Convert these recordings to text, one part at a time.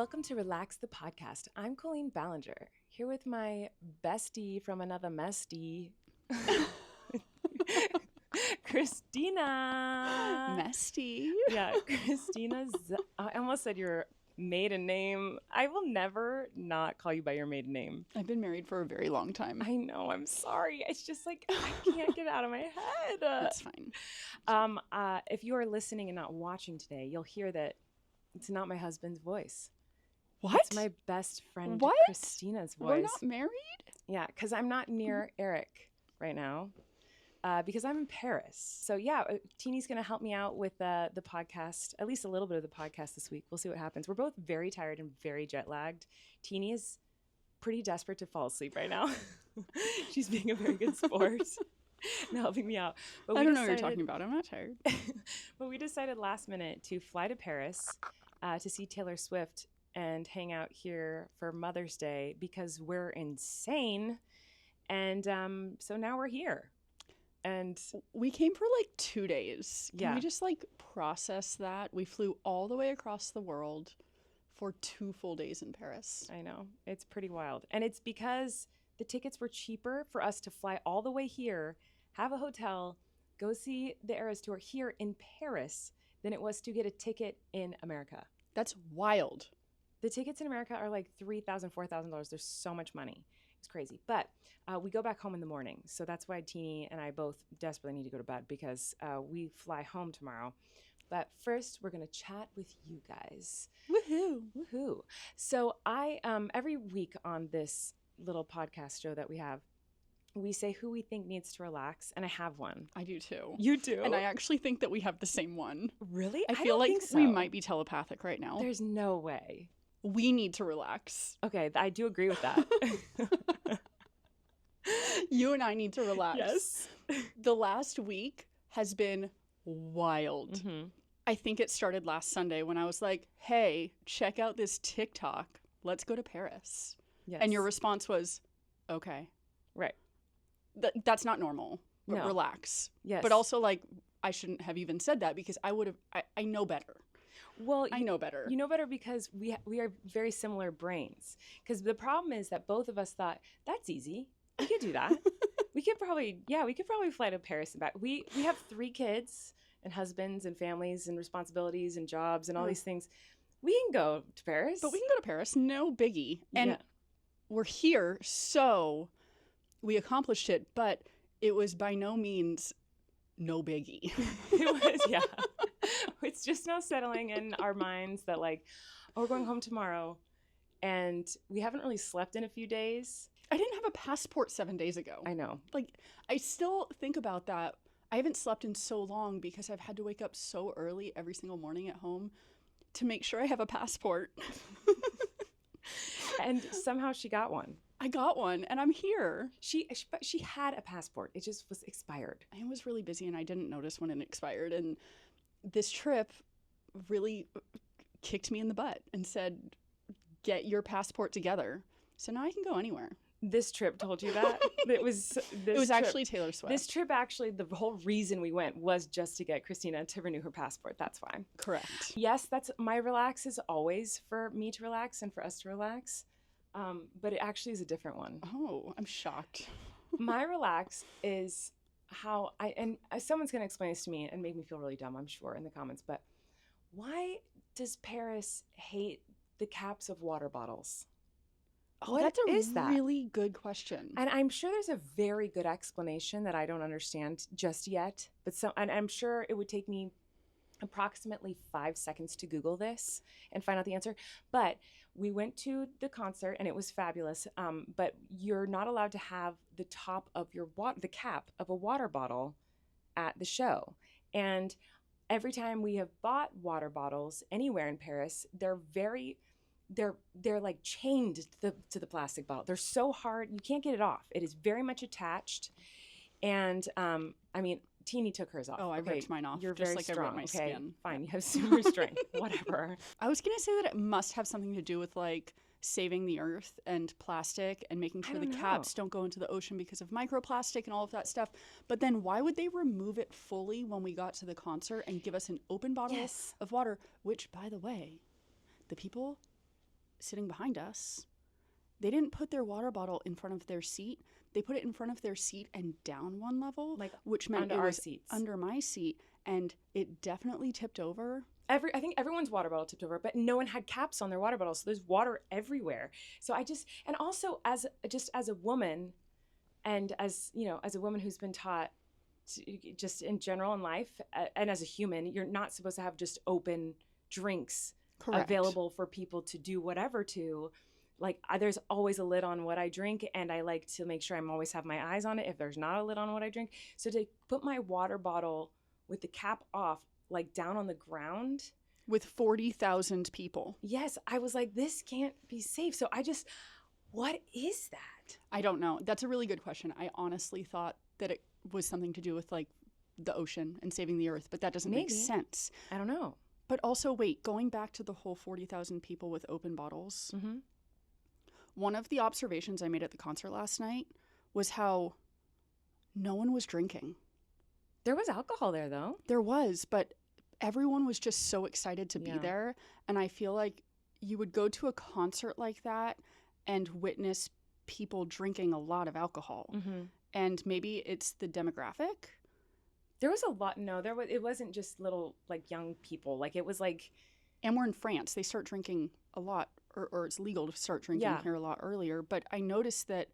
Welcome to Relax the Podcast. I'm Colleen Ballinger, here with my bestie from another mestie, Christina. Mesty. Yeah, Christina. I almost said your maiden name. I will never not call you by your maiden name. I've been married for a very long time. I know, I'm sorry. It's just like, I can't get it out of my head. That's fine. If you are listening and not watching today, you'll hear that it's not my husband's voice. What? It's my best friend What? Christina's voice. We're not married? Yeah, because I'm not near Erik right now because I'm in Paris. So yeah, Teeny's going to help me out with the podcast, at least a little bit of the podcast this week. We'll see what happens. We're both very tired and very jet lagged. Teeny is pretty desperate to fall asleep right now. She's being a very good sport and helping me out. But I don't know what you're talking about. I'm not tired. But we decided last minute to fly to Paris to see Taylor Swift and hang out here for Mother's Day because we're insane. And so now we're here. And we came for like 2 days. Can we just like process that? We flew all the way across the world for 2 full days in Paris. I know. It's pretty wild. And it's because the tickets were cheaper for us to fly all the way here, have a hotel, go see the Eras Tour here in Paris than it was to get a ticket in America. That's wild. The tickets in America are like $3,000, $4,000. There's so much money. It's crazy. But we go back home in the morning. So that's why Teeny and I both desperately need to go to bed because we fly home tomorrow. But first, we're going to chat with you guys. Woohoo. Woohoo. So I, every week on this little podcast show that we have, we say who we think needs to relax, and I have one. I do too. You do? And I actually think that we have the same one. Really? I feel like we might be telepathic right now. There's no way. We need to relax. Okay, I do agree with that. You and I need to relax. Yes. The last week has been wild. Mm-hmm. I think it started last Sunday when I was like, hey, check out this TikTok. Let's go to Paris. Yes. And your response was, okay. Right. That's not normal. But No. relax. Yes. But also, like, I shouldn't have even said that because I know better. Well, I know better. You know better because we are very similar brains. Because the problem is that both of us thought, that's easy. We could do that. we could probably fly to Paris and back. We have 3 kids and husbands and families and responsibilities and jobs and all these things. We can go to Paris. But we can go to Paris. No biggie. And we're here, so we accomplished it. But it was by no means no biggie. It was, yeah. It's just now settling in our minds that like, oh, we're going home tomorrow. And we haven't really slept in a few days. I didn't have a passport 7 days ago. I know. Like, I still think about that. I haven't slept in so long because I've had to wake up so early every single morning at home to make sure I have a passport. And somehow she got one. I got one, and I'm here. But she had a passport. It just was expired. I was really busy, and I didn't notice when it expired. And this trip really kicked me in the butt and said, get your passport together. So now I can go anywhere. This trip told you that? It was actually Taylor Swift. This trip, actually, the whole reason we went was just to get Christina to renew her passport. That's why. Correct. Yes, that's my relax is always for me to relax and for us to relax. But it actually is a different one. Oh, I'm shocked. My relax is how someone's going to explain this to me and make me feel really dumb, I'm sure, in the comments. But why does Paris hate the caps of water bottles? Oh, that's a really good question. And I'm sure there's a very good explanation that I don't understand just yet. And I'm sure it would take me approximately 5 seconds to Google this and find out the answer. But we went to the concert and it was fabulous. But you're not allowed to have the top of the cap of a water bottle at the show. And every time we have bought water bottles anywhere in Paris, they're like chained to the plastic bottle. They're so hard, you can't get it off. It is very much attached. And I mean, Teeny took hers off. Oh, I ripped mine off. You're just very like strong. I ripped my skin. Fine, you have super strength. Whatever. I was gonna say that it must have something to do with like saving the earth and plastic and making sure the caps don't go into the ocean because of microplastic and all of that stuff. But then why would they remove it fully when we got to the concert and give us an open bottle of water, which, by the way, the people sitting behind us, they didn't put their water bottle in front of their seat. They put it in front of their seat and down one level, Like which meant under it our was seats. under my seat, and it definitely tipped over. I think everyone's water bottle tipped over, but no one had caps on their water bottles, so there's water everywhere. So and also as a woman, and as a woman who's been taught just in general in life, and as a human, you're not supposed to have just open drinks Correct. available for people to do whatever to. Like, there's always a lid on what I drink, and I like to make sure I'm always have my eyes on it if there's not a lid on what I drink. So to put my water bottle with the cap off, like down on the ground with 40,000 people. Yes, I was like, this can't be safe. So what is that? I don't know. That's a really good question. I honestly thought that it was something to do with like the ocean and saving the earth, but that doesn't make sense. I don't know. But also, wait, going back to the whole 40,000 people with open bottles, one of the observations I made at the concert last night was how no one was drinking. There was alcohol there, though. There was, but everyone was just so excited to be there. And I feel like you would go to a concert like that and witness people drinking a lot of alcohol. And maybe it's the demographic. There was a lot. No, it wasn't just little like young people. Like it was like. And we're in France. They start drinking a lot, or it's legal to start drinking here a lot earlier. But I noticed that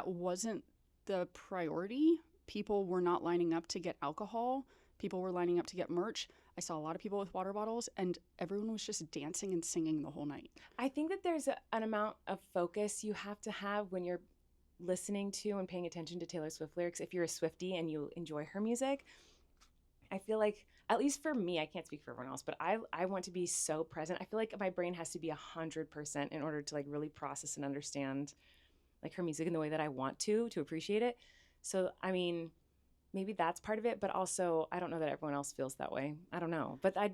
wasn't the priority. People were not lining up to get alcohol. People were lining up to get merch. I saw a lot of people with water bottles, and everyone was just dancing and singing the whole night. I think that there's an amount of focus you have to have when you're listening to and paying attention to Taylor Swift lyrics. If you're a Swiftie and you enjoy her music, I feel like, at least for me, I can't speak for everyone else, but I want to be so present. I feel like my brain has to be 100% in order to like really process and understand like her music in the way that I want to appreciate it. So, I mean, maybe that's part of it, but also I don't know that everyone else feels that way. I don't know. But I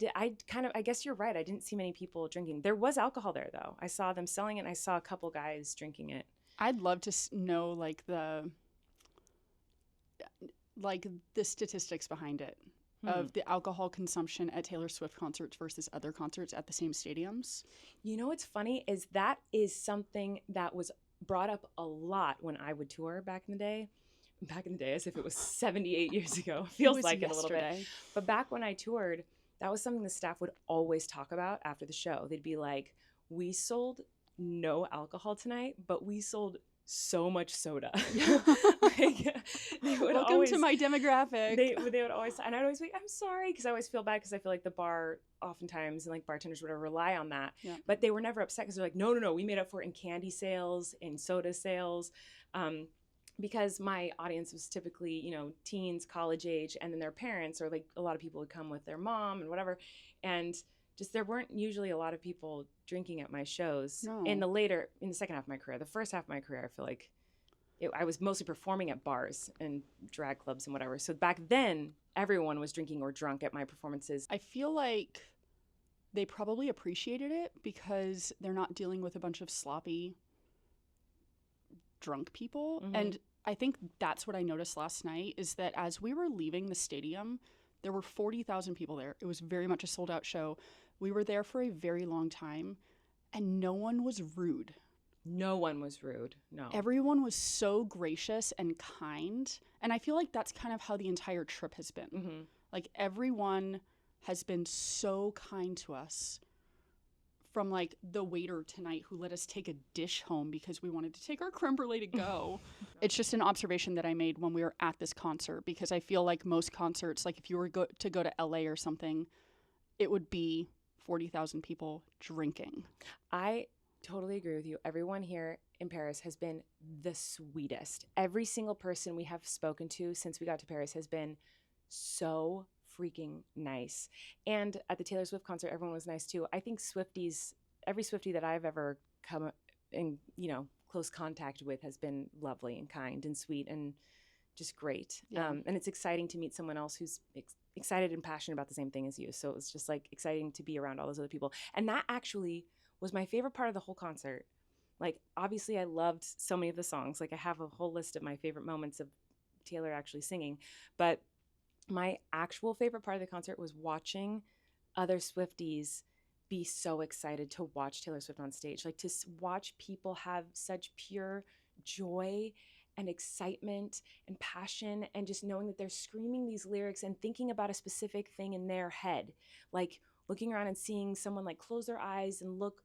guess you're right. I didn't see many people drinking. There was alcohol there though. I saw them selling it and I saw a couple guys drinking it. I'd love to know like the statistics behind it of the alcohol consumption at Taylor Swift concerts versus other concerts at the same stadiums. You know what's funny is that is something that was brought up a lot when I would tour back in the day. Back in the day, as if it was 78 years ago. Feels like it a little bit. But back when I toured, that was something the staff would always talk about after the show. They'd be like, we sold no alcohol tonight, but we sold so much soda. Like, Welcome to my demographic. They would always, and I'd always be like, I'm sorry, because I always feel bad because I feel like the bar oftentimes and like bartenders would rely on that. Yeah. But they were never upset because they're like, no, we made up for it in candy sales, in soda sales. Because my audience was typically, teens, college age, and then their parents, or like a lot of people would come with their mom and whatever. And just there weren't usually a lot of people drinking at my shows. No. In the second half of my career. The first half of my career, I feel like I was mostly performing at bars and drag clubs and whatever. So back then, everyone was drinking or drunk at my performances. I feel like they probably appreciated it because they're not dealing with a bunch of sloppy drunk people. And I think that's what I noticed last night is that as we were leaving the stadium, there were 40,000 people there. It was very much a sold out show. We were there for a very long time and no one was rude. No one was rude. No. Everyone was so gracious and kind. And I feel like that's kind of how the entire trip has been. Like everyone has been so kind to us. From like the waiter tonight who let us take a dish home because we wanted to take our creme brulee to go. It's just an observation that I made when we were at this concert because I feel like most concerts, like if you were to go to LA or something, it would be 40,000 people drinking. I totally agree with you. Everyone here in Paris has been the sweetest. Every single person we have spoken to since we got to Paris has been so freaking nice. And at the Taylor Swift concert, everyone was nice too. I think Swifties, every Swiftie that I've ever come in, close contact with has been lovely and kind and sweet and just great. Yeah. And it's exciting to meet someone else who's excited and passionate about the same thing as you. So it was just like exciting to be around all those other people. And that actually was my favorite part of the whole concert. Like, obviously I loved so many of the songs. Like I have a whole list of my favorite moments of Taylor actually singing, but my actual favorite part of the concert was watching other Swifties be so excited to watch Taylor Swift on stage, like to watch people have such pure joy and excitement and passion, and just knowing that they're screaming these lyrics and thinking about a specific thing in their head, like looking around and seeing someone like close their eyes and look,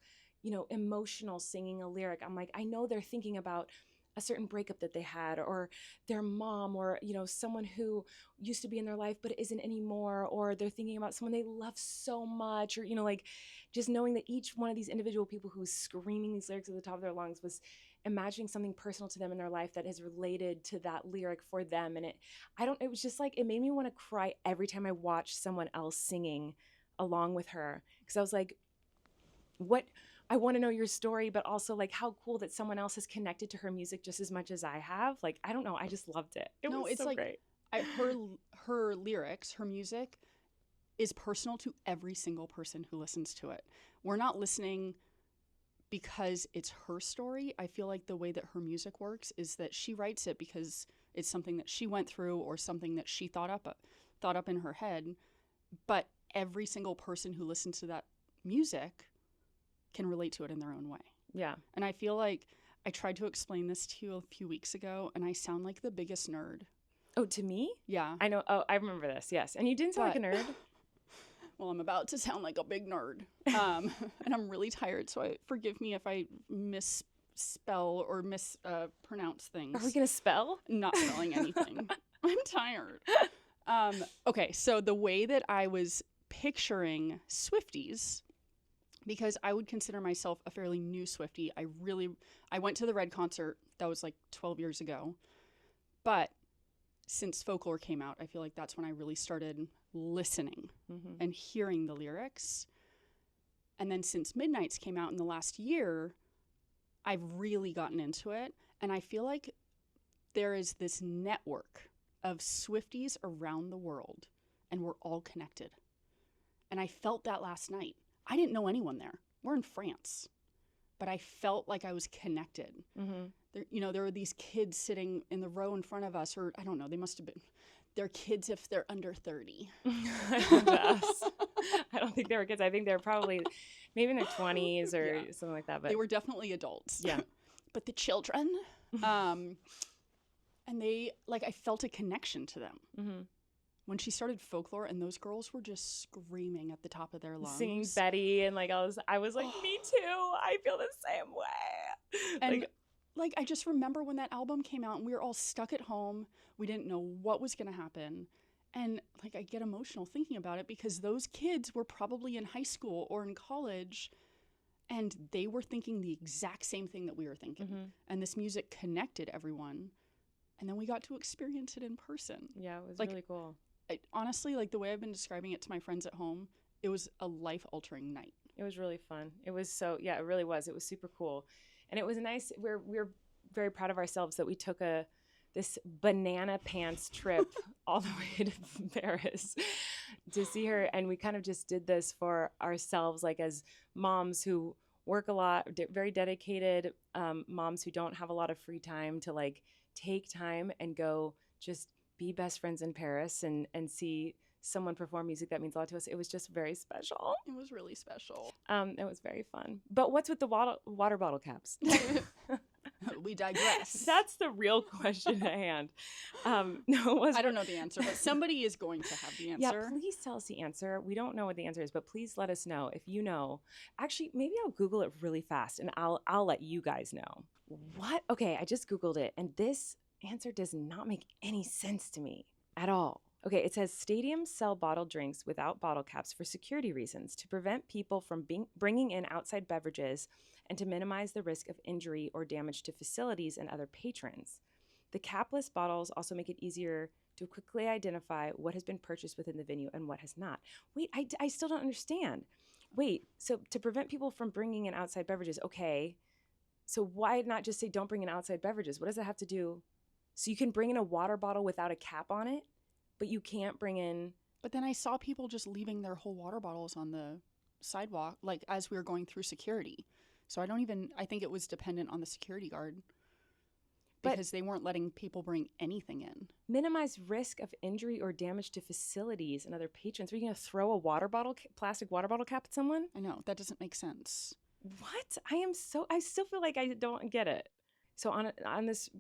emotional singing a lyric. I'm like, I know they're thinking about a certain breakup that they had, or their mom, or someone who used to be in their life but isn't anymore, or they're thinking about someone they love so much, or like just knowing that each one of these individual people who was screaming these lyrics at the top of their lungs was imagining something personal to them in their life that is related to that lyric for them. And it was just like, it made me want to cry every time I watched someone else singing along with her, because I was like, what, I want to know your story, but also like how cool that someone else has connected to her music just as much as I have. Like, I don't know, I just loved it. It's so like, great. Her lyrics, her music is personal to every single person who listens to it. We're not listening because it's her story. I feel like the way that her music works is that she writes it because it's something that she went through or something that she thought up in her head. But every single person who listens to that music can relate to it in their own way. Yeah. And I feel like I tried to explain this to you a few weeks ago, and I sound like the biggest nerd. Oh, to me? Yeah. I know. Oh, I remember this. Yes. And you didn't sound like a nerd. Well, I'm about to sound like a big nerd. And I'm really tired, so forgive me if I misspell or mispronounce things. Are we going to spell? Not spelling anything. I'm tired. Okay, so the way that I was picturing Swifties, because I would consider myself a fairly new Swiftie. I went to the Red concert. That was like 12 years ago. But since Folklore came out, I feel like that's when I really started listening and hearing the lyrics. And then since Midnights came out in the last year, I've really gotten into it. And I feel like there is this network of Swifties around the world, and we're all connected. And I felt that last night. I didn't know anyone there. We're in France. But I felt like I was connected. There were these kids sitting in the row in front of us, or I don't know, they must have been, they're kids if they're under 30. I don't think they were kids. I think they were probably maybe in their 20s or something like that. But they were definitely adults. Yeah. But the children, and they, like, I felt a connection to them. When she started Folklore, and those girls were just screaming at the top of their lungs, singing Betty, and like I was like, me too. I feel the same way. And like I just remember when that album came out, and we were all stuck at home. We didn't know what was going to happen, and like I get emotional thinking about it because those kids were probably in high school or in college, and they were thinking the exact same thing that we were thinking. And this music connected everyone, and then we got to experience it in person. Yeah, it was like, really cool. Honestly, like the way I've been describing it to my friends at home, it was a life-altering night. It was really fun. It was it really was. It was super cool. And it was nice. We're very proud of ourselves that we took this banana pants trip all the way to Paris to see her. And we kind of just did this for ourselves, like as moms who work a lot, very dedicated moms who don't have a lot of free time to like take time and go just be best friends in Paris and see someone perform music that means a lot to us. It was just very special. It was really special. It was very fun. But what's with the water bottle caps? We digress. That's the real question at hand. No, I don't know the answer, but somebody is going to have the answer. Yeah, please tell us the answer. We don't know what the answer is, but please let us know if you know. Actually, maybe I'll Google it really fast, and I'll let you guys know. What? Okay, I just Googled it, and this answer does not make any sense to me at all. Okay, it says stadiums sell bottled drinks without bottle caps for security reasons to prevent people from bringing in outside beverages and to minimize the risk of injury or damage to facilities and other patrons. The capless bottles also make it easier to quickly identify what has been purchased within the venue and what has not. Wait, I still don't understand. Wait, so to prevent people from bringing in outside beverages, okay, so why not just say don't bring in outside beverages? What does that have to do? So you can bring in a water bottle without a cap on it, but you can't bring in... But then I saw people just leaving their whole water bottles on the sidewalk, like as we were going through security. So I think it was dependent on the security guard. because they weren't letting people bring anything in. Minimize risk of injury or damage to facilities and other patrons. Are you going to throw a plastic water bottle cap at someone? I know, that doesn't make sense. What? I still feel like I don't get it. So on this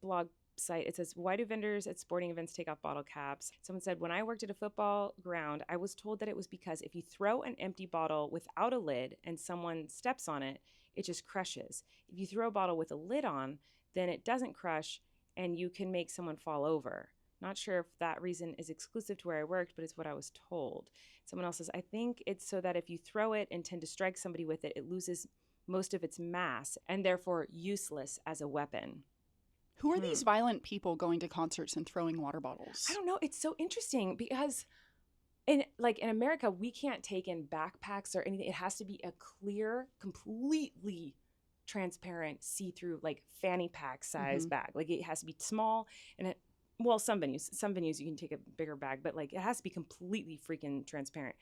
blog site, it says, why do vendors at sporting events take off bottle caps? Someone said, when I worked at a football ground, I was told that it was because if you throw an empty bottle without a lid and someone steps on it, it just crushes. If you throw a bottle with a lid on, then it doesn't crush and you can make someone fall over. Not sure if that reason is exclusive to where I worked, but it's what I was told. Someone else says, I think it's so that if you throw it and tend to strike somebody with it, it loses most of its mass and therefore useless as a weapon. Who are these violent people going to concerts and throwing water bottles? I don't know. It's so interesting because in America, we can't take in backpacks or anything. It has to be a clear, completely transparent, see-through, like fanny pack size bag. Like it has to be small and some venues you can take a bigger bag, but like it has to be completely freaking transparent.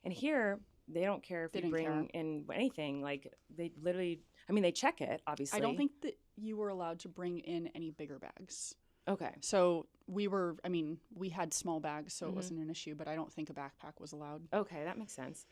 And here they don't care if you bring in anything. Like they literally, they check it, obviously. I don't think that you were allowed to bring in any bigger bags. Okay. So we had small bags, so it wasn't an issue, but I don't think a backpack was allowed. Okay, that makes sense.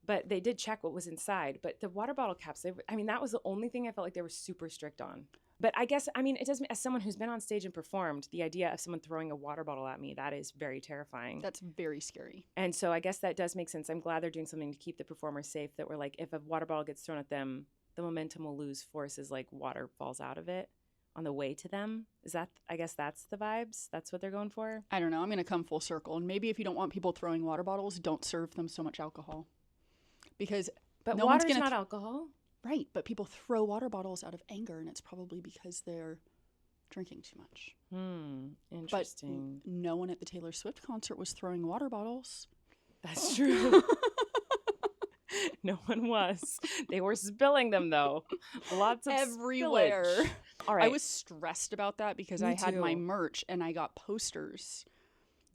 But they did check what was inside. But the water bottle caps, that was the only thing I felt like they were super strict on. But I guess, it doesn't, as someone who's been on stage and performed, the idea of someone throwing a water bottle at me, that is very terrifying. That's very scary. And so I guess that does make sense. I'm glad they're doing something to keep the performers safe, that we're like, if a water bottle gets thrown at them, the momentum will lose force as like water falls out of it on the way to them. I guess that's the vibes? That's what they're going for? I don't know. I'm going to come full circle. And maybe if you don't want people throwing water bottles, don't serve them so much alcohol. But no water's not alcohol. Right, but people throw water bottles out of anger, and it's probably because they're drinking too much. Interesting. But no one at the Taylor Swift concert was throwing water bottles. That's true. No one was. They were spilling them, though. Lots of everywhere. Spillage. All right. I was stressed about that because I had my merch, and I got posters.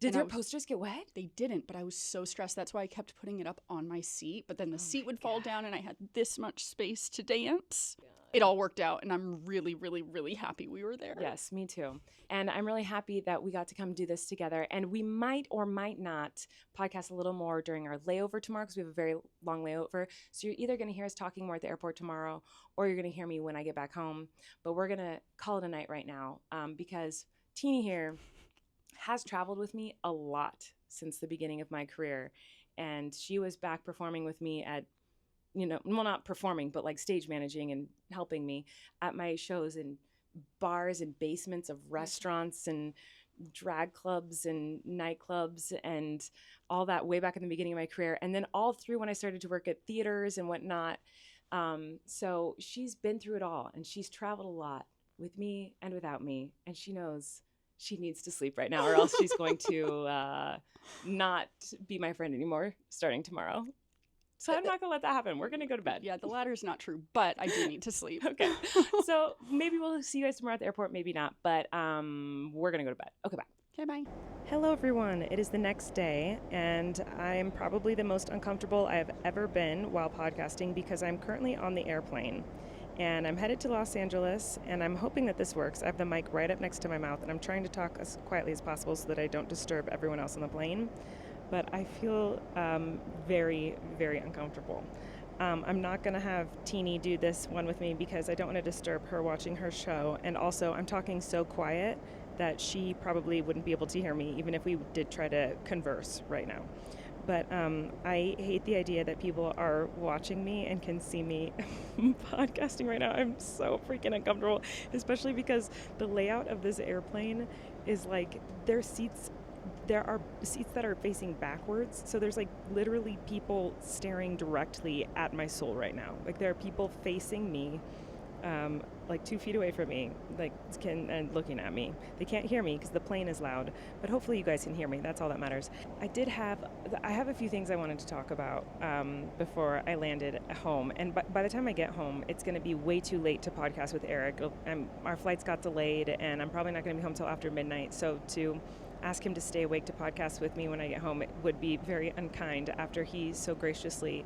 Did your posters get wet? They didn't, but I was so stressed. That's why I kept putting it up on my seat. But then the seat would fall down and I had this much space to dance. It all worked out, and I'm really, really, really happy we were there. Yes, me too. And I'm really happy that we got to come do this together. And we might or might not podcast a little more during our layover tomorrow because we have a very long layover. So you're either going to hear us talking more at the airport tomorrow or you're going to hear me when I get back home. But we're going to call it a night right now because Teeny here has traveled with me a lot since the beginning of my career. And she was back performing with me at, not performing, but like stage managing and helping me at my shows in bars and basements of restaurants and drag clubs and nightclubs and all that way back in the beginning of my career. And then all through when I started to work at theaters and whatnot. So she's been through it all and she's traveled a lot with me and without me. And she knows she needs to sleep right now or else she's going to not be my friend anymore starting tomorrow. So I'm not going to let that happen. We're going to go to bed. Yeah, the latter's not true, but I do need to sleep. Okay. So maybe we'll see you guys tomorrow at the airport, maybe not, but we're going to go to bed. Okay, bye. Okay, bye. Hello, everyone. It is the next day, and I'm probably the most uncomfortable I have ever been while podcasting because I'm currently on the airplane. And I'm headed to Los Angeles, and I'm hoping that this works. I have the mic right up next to my mouth, and I'm trying to talk as quietly as possible so that I don't disturb everyone else on the plane. But I feel very, very uncomfortable. I'm not going to have Teeny do this one with me because I don't want to disturb her watching her show. And also, I'm talking so quiet that she probably wouldn't be able to hear me, even if we did try to converse right now. But I hate the idea that people are watching me and can see me podcasting right now. I'm so freaking uncomfortable, especially because the layout of this airplane is like there are seats that are facing backwards. So there's like literally people staring directly at my soul right now. Like there are people facing me, like 2 feet away from me, and looking at me. They can't hear me because the plane is loud, but hopefully you guys can hear me. That's all that matters. I have a few things I wanted to talk about before I landed home. And by the time I get home, it's going to be way too late to podcast with Erik. Our flights got delayed, and I'm probably not going to be home till after midnight. So to ask him to stay awake to podcast with me when I get home, it would be very unkind after he so graciously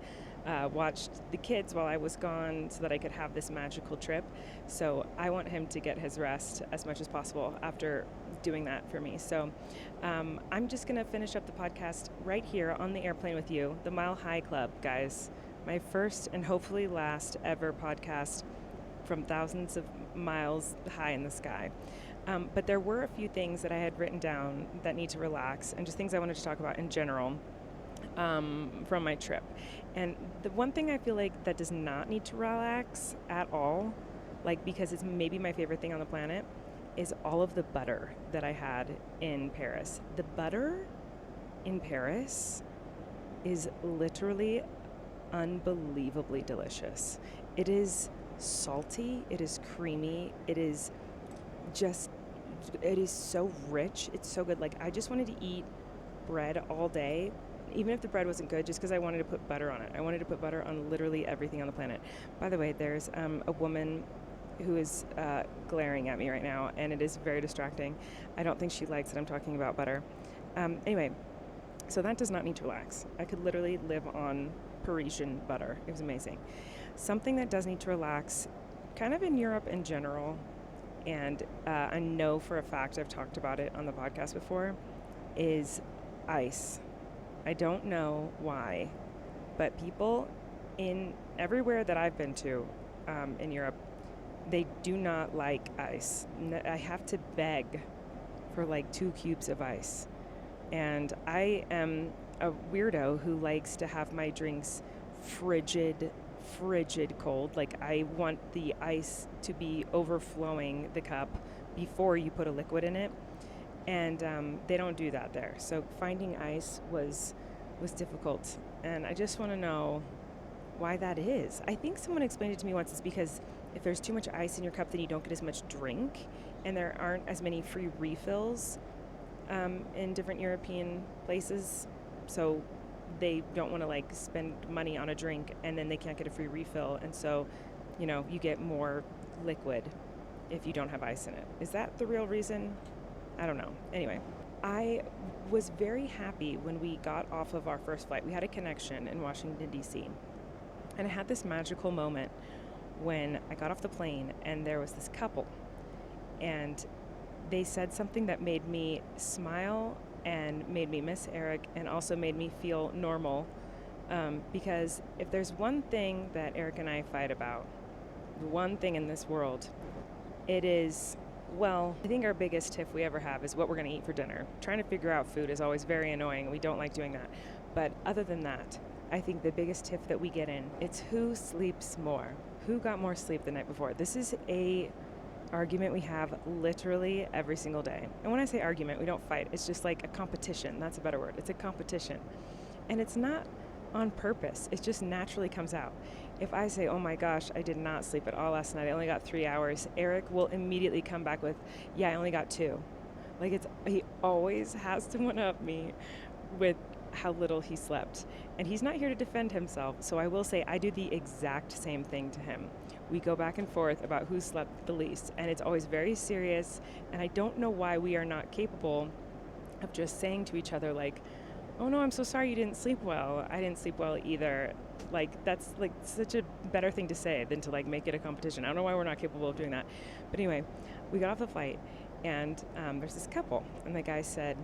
watched the kids while I was gone so that I could have this magical trip. So I want him to get his rest as much as possible after doing that for me. So I'm just going to finish up the podcast right here on the airplane with you, the Mile High Club, guys. My first and hopefully last ever podcast from thousands of miles high in the sky. But there were a few things that I had written down that need to relax, and just things I wanted to talk about in general from my trip. And the one thing I feel like that does not need to relax at all, like because it's maybe my favorite thing on the planet, is all of the butter that I had in Paris. The butter in Paris is literally unbelievably delicious. It is salty, it is creamy, it is so rich, it's so good. Like, I just wanted to eat bread all day, even if the bread wasn't good, just because I wanted to put butter on it. I wanted to put butter on literally everything on the planet. By the way, there's a woman who is glaring at me right now, and it is very distracting. I don't think she likes that I'm talking about butter. Anyway, so that does not need to relax. I could literally live on Parisian butter. It was amazing. Something that does need to relax, kind of in Europe in general, and I know for a fact I've talked about it on the podcast before, is ice. I don't know why, but people in everywhere that I've been to in Europe, they do not like ice. I have to beg for like 2 cubes of ice. And I am a weirdo who likes to have my drinks frigid cold. Like, I want the ice to be overflowing the cup before you put a liquid in it. And they don't do that there. So finding ice was difficult. And I just want to know why that is. I think someone explained it to me once. It's because if there's too much ice in your cup, then you don't get as much drink, and there aren't as many free refills in different European places. So they don't want to like spend money on a drink and then they can't get a free refill, and so, you know, you get more liquid if you don't have ice in it. Is that the real reason? I don't know. Anyway, I was very happy when we got off of our first flight. We had a connection in Washington, D.C., and I had this magical moment when I got off the plane and there was this couple, and they said something that made me smile and made me miss Erik and also made me feel normal, because if there's one thing that Erik and I fight about, one thing in this world, it is, well, I think our biggest tiff we ever have is what we're going to eat for dinner. Trying to figure out food is always very annoying. We don't like doing that. But other than that, I think the biggest tiff that we get in, it's who sleeps more. Who got more sleep the night before? This is a argument we have literally every single day. And when I say argument, we don't fight. It's just like a competition. That's a better word. It's a competition. And it's not on purpose. It just naturally comes out. If I say, oh my gosh, I did not sleep at all last night, I only got 3 hours, Erik will immediately come back with, yeah, I only got 2. Like, he always has to one-up me with how little he slept. And he's not here to defend himself, so I will say I do the exact same thing to him. We go back and forth about who slept the least, and it's always very serious, and I don't know why we are not capable of just saying to each other, like, oh no, I'm so sorry you didn't sleep well. I didn't sleep well either. Like, that's like such a better thing to say than to like make it a competition. I don't know why we're not capable of doing that. But anyway, we got off the flight, and there's this couple, and the guy said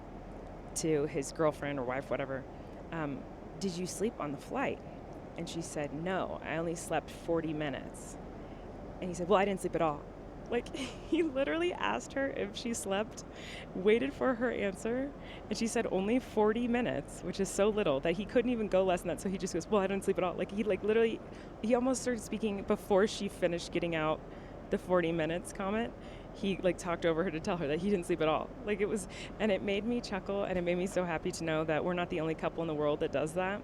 to his girlfriend or wife, whatever, did you sleep on the flight? And she said, no, I only slept 40 minutes. And he said, well, I didn't sleep at all. Like, he literally asked her if she slept, waited for her answer, and she said only 40 minutes, which is so little that he couldn't even go less than that. So he just goes, well, I didn't sleep at all. Like, he almost started speaking before she finished getting out the 40 minutes comment. He like talked over her to tell her that he didn't sleep at all. Like, it was, and it made me chuckle, and it made me so happy to know that we're not the only couple in the world that does that.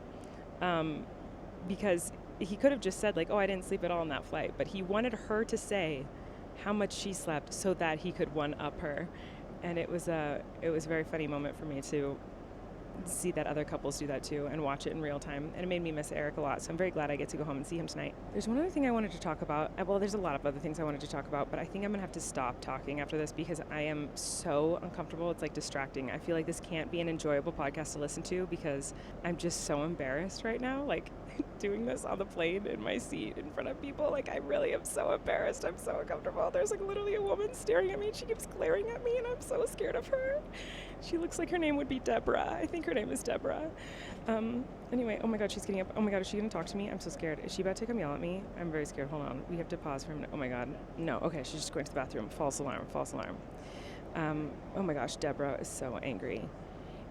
Because he could have just said like, oh, I didn't sleep at all on that flight, but he wanted her to say how much she slept so that he could one-up her. And it was a very funny moment for me to see that other couples do that too and watch it in real time. And it made me miss Erik a lot. So I'm very glad I get to go home and see him tonight. There's one other thing I wanted to talk about. Well, there's a lot of other things I wanted to talk about, but I think I'm going to have to stop talking after this because I am so uncomfortable. It's like distracting. I feel like this can't be an enjoyable podcast to listen to because I'm just so embarrassed right now. Like doing this on the plane in my seat in front of people. Like I really am so embarrassed. I'm so uncomfortable. There's like literally a woman staring at me. She keeps glaring at me and I'm so scared of her. She looks like her name would be Deborah. I think her name is Deborah. Anyway, oh my God, she's getting up. Oh my God, is she going to talk to me? I'm so scared. Is she about to come yell at me? I'm very scared. Hold on. We have to pause for a minute. Oh my God. No. Okay, she's just going to the bathroom. False alarm. False alarm. Oh my gosh, Deborah is so angry.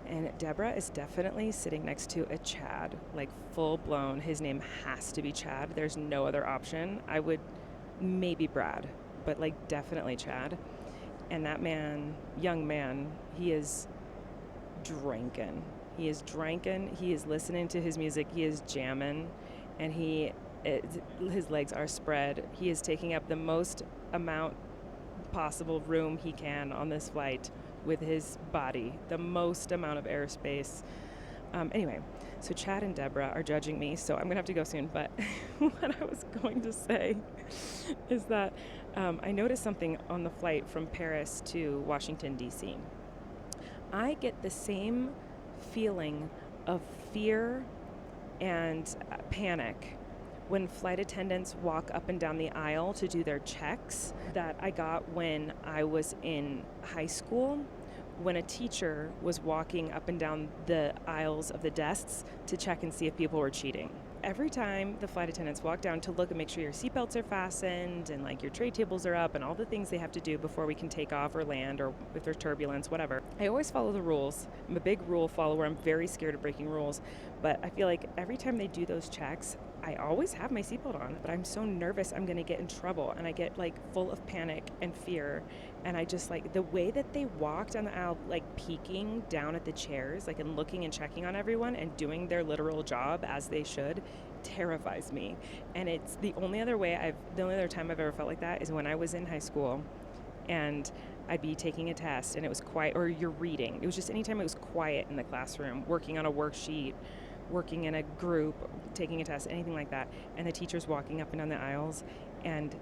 And Deborah is definitely sitting next to a Chad, like full blown. His name has to be Chad. There's no other option. I would maybe Brad, but like definitely Chad. And that man, young man, he is drinking. He is drinking. He is listening to his music. He is jamming. And his legs are spread. He is taking up the most amount possible room he can on this flight with his body, the most amount of airspace. Anyway, so Chad and Deborah are judging me, so I'm going to have to go soon. But what I was going to say is that I noticed something on the flight from Paris to Washington, D.C. I get the same feeling of fear and panic when flight attendants walk up and down the aisle to do their checks that I got when I was in high school, when a teacher was walking up and down the aisles of the desks to check and see if people were cheating. Every time the flight attendants walk down to look and make sure your seatbelts are fastened and like your tray tables are up and all the things they have to do before we can take off or land or if there's turbulence, whatever. I always follow the rules. I'm a big rule follower. I'm very scared of breaking rules. But I feel like every time they do those checks, I always have my seatbelt on, but I'm so nervous I'm going to get in trouble. And I get like full of panic and fear. And I just like the way that they walk down the aisle, like peeking down at the chairs, like and looking and checking on everyone and doing their literal job as they should, terrifies me. And it's the only other time I've ever felt like that is when I was in high school and I'd be taking a test and it was quiet, or you're reading. It was just anytime it was quiet in the classroom, working on a worksheet, working in a group, taking a test, anything like that. And the teacher's walking up and down the aisles and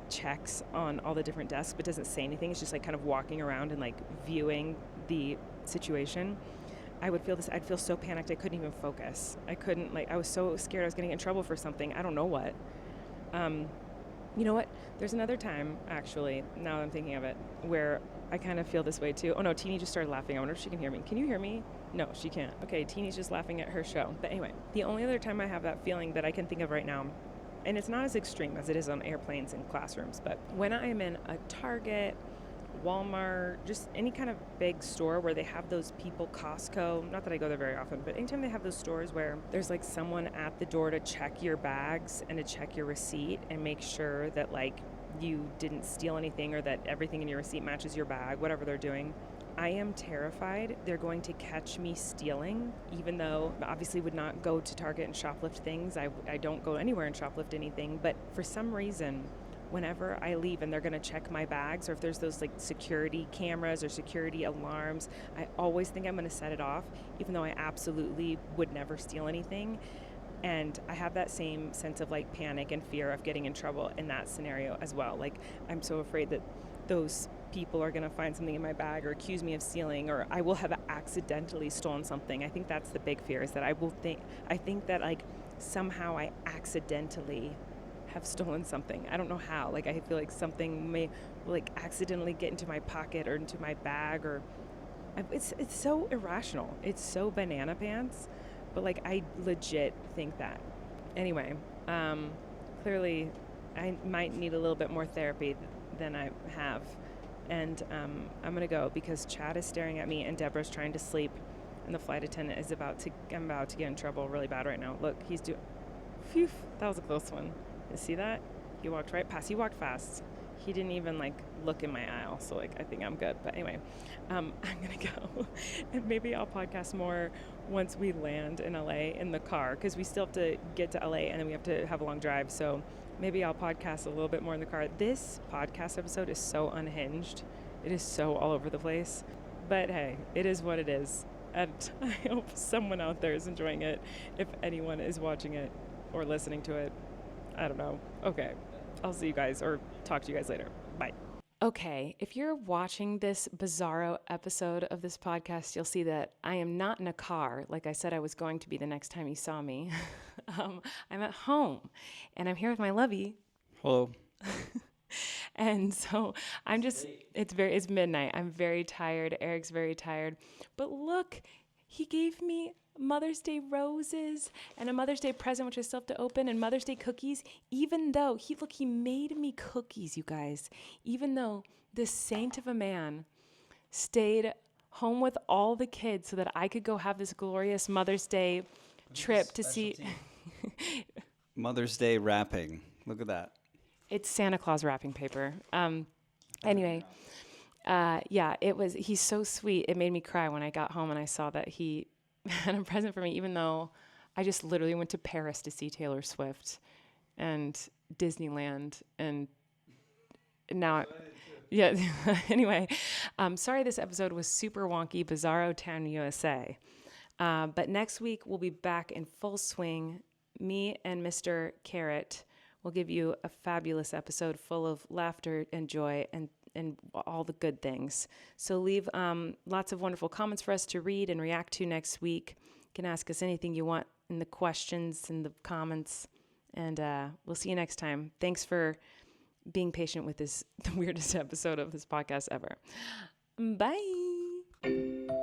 checks on all the different desks but doesn't say anything. It's just like kind of walking around and like viewing the situation. I'd feel so panicked I couldn't even focus. I was so scared I was getting in trouble for something. I don't know what. You know what? There's another time, actually, now that I'm thinking of it, where I kind of feel this way too. Oh no, Teeny just started laughing. I wonder if she can hear me. Can you hear me? No, she can't. Okay, Teeny's just laughing at her show. But anyway, the only other time I have that feeling that I can think of right now, and it's not as extreme as it is on airplanes and classrooms, but when I am in a Target, Walmart, just any kind of big store where they have those people, Costco, not that I go there very often, but anytime they have those stores where there's like someone at the door to check your bags and to check your receipt and make sure that like you didn't steal anything or that everything in your receipt matches your bag, whatever they're doing, I am terrified they're going to catch me stealing, even though I obviously would not go to Target and shoplift things. I don't go anywhere and shoplift anything, but for some reason, whenever I leave and they're going to check my bags, or if there's those like security cameras or security alarms, I always think I'm going to set it off, even though I absolutely would never steal anything. And I have that same sense of like panic and fear of getting in trouble in that scenario as well. Like I'm so afraid that those people are going to find something in my bag or accuse me of stealing, or I will have accidentally stolen something. I think that's the big fear, is that I think that like somehow I accidentally have stolen something. I don't know how. Like I feel like something may like accidentally get into my pocket or into my bag, or it's so irrational. It's so banana pants, but like I legit think that. Anyway, clearly I might need a little bit more therapy than I have. And I'm gonna go because Chad is staring at me and Deborah's trying to sleep, and the flight attendant is I'm about to get in trouble really bad right now. Look, phew, that was a close one. You see that? He walked right past. He walked fast. He didn't even like look in my aisle, so like I think I'm good. But anyway, I'm gonna go, and maybe I'll podcast more once we land in LA in the car, because we still have to get to LA and then we have to have a long drive. So maybe I'll podcast a little bit more in the car. This podcast episode is so unhinged. It is so all over the place. But hey, it is what it is. And I hope someone out there is enjoying it. If anyone is watching it or listening to it, I don't know. Okay. I'll see you guys or talk to you guys later. Bye. Okay, if you're watching this bizarro episode of this podcast, you'll see that I am not in a car like I said I was going to be the next time you saw me. I'm at home, and I'm here with my lovey. Hello. And so it's midnight. I'm very tired. Eric's very tired. But look, he gave me Mother's Day roses and a Mother's Day present, which I still have to open, and Mother's Day cookies, even though he made me cookies, you guys, even though this saint of a man stayed home with all the kids so that I could go have this glorious Mother's Day trip to see. Mother's Day wrapping. Look at that. It's Santa Claus wrapping paper. Anyway, he's so sweet. It made me cry when I got home and I saw that he had a present for me, even though I just literally went to Paris to see Taylor Swift and Disneyland, and now, anyway, sorry this episode was super wonky, Bizarro Town, USA. But next week we'll be back in full swing. Me and Mr. Carrot will give you a fabulous episode full of laughter and joy and all the good things. So leave lots of wonderful comments for us to read and react to next week. You can ask us anything you want in the questions and the comments. And we'll see you next time. Thanks for being patient with the weirdest episode of this podcast ever. Bye.